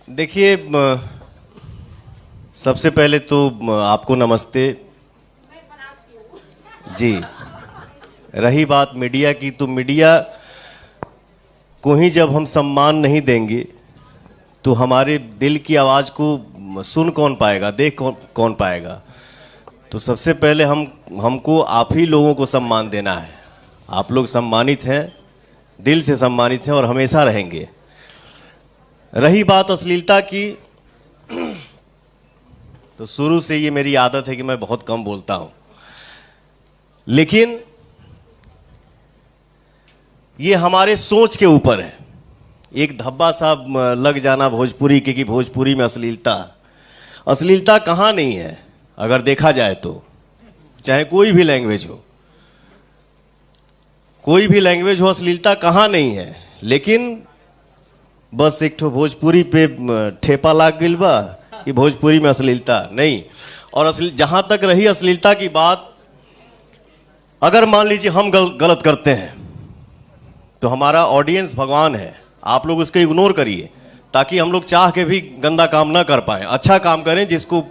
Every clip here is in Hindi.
देखिए, सबसे पहले तो आपको नमस्ते जी। रही बात मीडिया की, तो मीडिया को ही जब हम सम्मान नहीं देंगे तो हमारे दिल की आवाज़ को सुन कौन पाएगा, देख कौन पाएगा। तो सबसे पहले हमको आप ही लोगों को सम्मान देना है। आप लोग सम्मानित हैं, दिल से सम्मानित हैं और हमेशा रहेंगे। रही बात अश्लीलता की, तो शुरू से ये मेरी आदत है कि मैं बहुत कम बोलता हूं, लेकिन ये हमारे सोच के ऊपर है। एक धब्बा सा लग जाना भोजपुरी के कि भोजपुरी में अश्लीलता कहाँ नहीं है। अगर देखा जाए तो चाहे कोई भी लैंग्वेज हो, अश्लीलता कहाँ नहीं है। लेकिन बस एक ठो भोजपुरी पे ठेपा लाग गइल बा कि भोजपुरी में अश्लीलता नहीं। और जहां तक रही अश्लीलता की बात, अगर मान लीजिए हम गलत करते हैं तो हमारा ऑडियंस भगवान है। आप लोग उसको इग्नोर करिए ताकि हम लोग चाह के भी गंदा काम ना कर पाए। अच्छा काम करें जिसको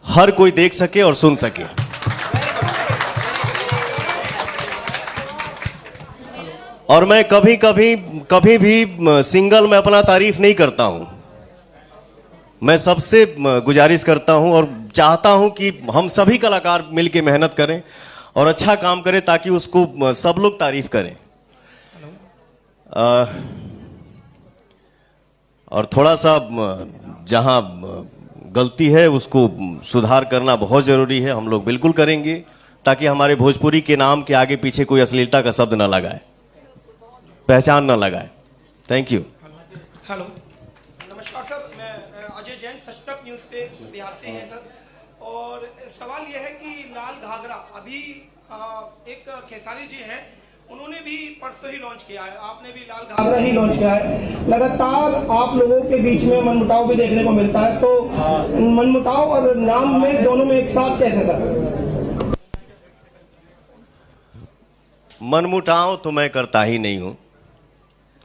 हर कोई देख सके और सुन सके। और मैं कभी भी सिंगल में अपना तारीफ नहीं करता हूं। मैं सबसे गुजारिश करता हूं और चाहता हूं कि हम सभी कलाकार मिलकर मेहनत करें और अच्छा काम करें ताकि उसको सब लोग तारीफ करें। और थोड़ा सा जहां गलती है उसको सुधार करना बहुत जरूरी है। हम लोग बिल्कुल करेंगे ताकि हमारे भोजपुरी के नाम के आगे पीछे कोई अश्लीलता का शब्द ना लगाए, पहचान ना लगाए। Thank you. हेलो, नमस्कार सर। मैं अजय जैन, सच तक न्यूज़ से बिहार से हैं सर। और सवाल यह है कि लाल घाघरा अभी एक खेसारी जी हैं, उन्होंने भी परसों ही लॉन्च किया है, आपने भी लाल घाघरा ही लॉन्च किया है। लगातार आप लोगों के बीच में मनमुटाव भी देखने को मिलता है, तो मनमुटाव और नाम में दोनों में एक साथ कैसे सर? मनमुटाव तो मैं करता ही नहीं हूं।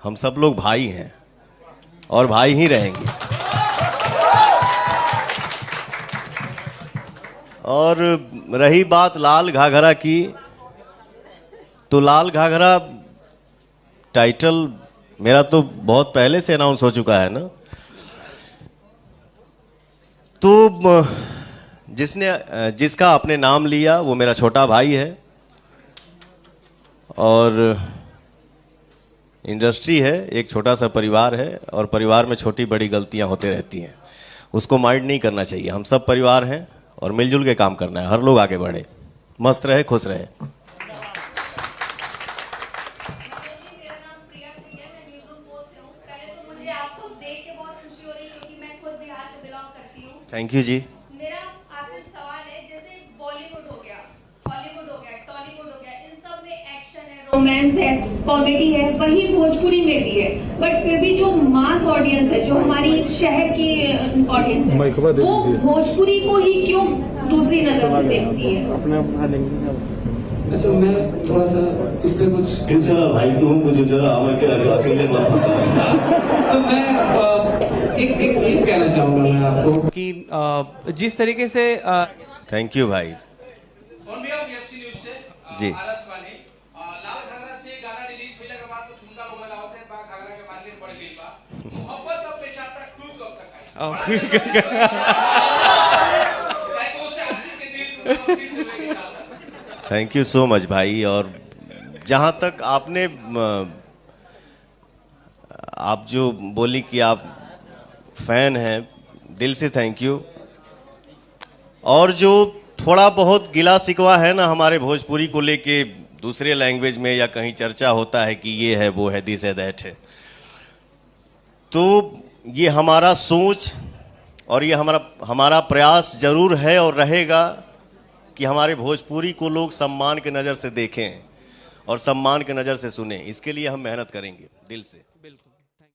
हम सब लोग भाई हैं और भाई ही रहेंगे। और रही बात लाल घाघरा की, तो लाल घाघरा टाइटल मेरा तो बहुत पहले से अनाउंस हो चुका है ना। तो जिसका आपने नाम लिया वो मेरा छोटा भाई है और इंडस्ट्री है, एक छोटा सा परिवार है और परिवार में छोटी बड़ी गलतियां होते रहती हैं। उसको माइंड नहीं करना चाहिए। हम सब परिवार हैं और मिलजुल के काम करना है। हर लोग आगे बढ़े, मस्त रहे, खुश रहे। थैंक यू जी। मेरा आपसे सवाल है, जैसे बॉलीवुड हो गया, हॉलीवुड हो गया, टॉलीवुड हो गया, इन सब में एक्शन है, रोमांस है, कॉमेडी है, वही भोजपुरी में भी है। बट फिर भी जो मास ऑडियंस है, जो हमारी शहर की ऑडियंस है, वो भोजपुरी को ही क्यों दूसरी नजर से देखती है? अच्छा, मैं थोड़ा सा इस पे कुछ भाई कुछ अकेले तो मैं एक चीज कहना चाहूंगा मैं आपको कि जिस तरीके से थैंक यू भाई जी। लाल घाघरा से गाना रिलीज भइला के बाद तो झुमका मोबाइल आवत है, बा घाघरा के मार्केट बढ़ गई बा। मोहब्बत अब बेचारा टू कब तक आई? लाइक उससे आशिक के दिल को फिर से लेके चलता। थैंक यू सो मच भाई। और जहाँ तक आपने आप जो बोली कि आप फैन हैं, दिल से थैंक यू। और जो थोड़ा बहुत गिला शिकवा है ना हमारे भोजपुरी को लेके, दूसरे लैंग्वेज में या कहीं चर्चा होता है कि ये है, वो है, दिस है, दैट है, तो ये हमारा सोच और ये हमारा प्रयास जरूर है और रहेगा कि हमारे भोजपुरी को लोग सम्मान के नज़र से देखें और सम्मान के नज़र से सुने। इसके लिए हम मेहनत करेंगे दिल से। बिल्कुल।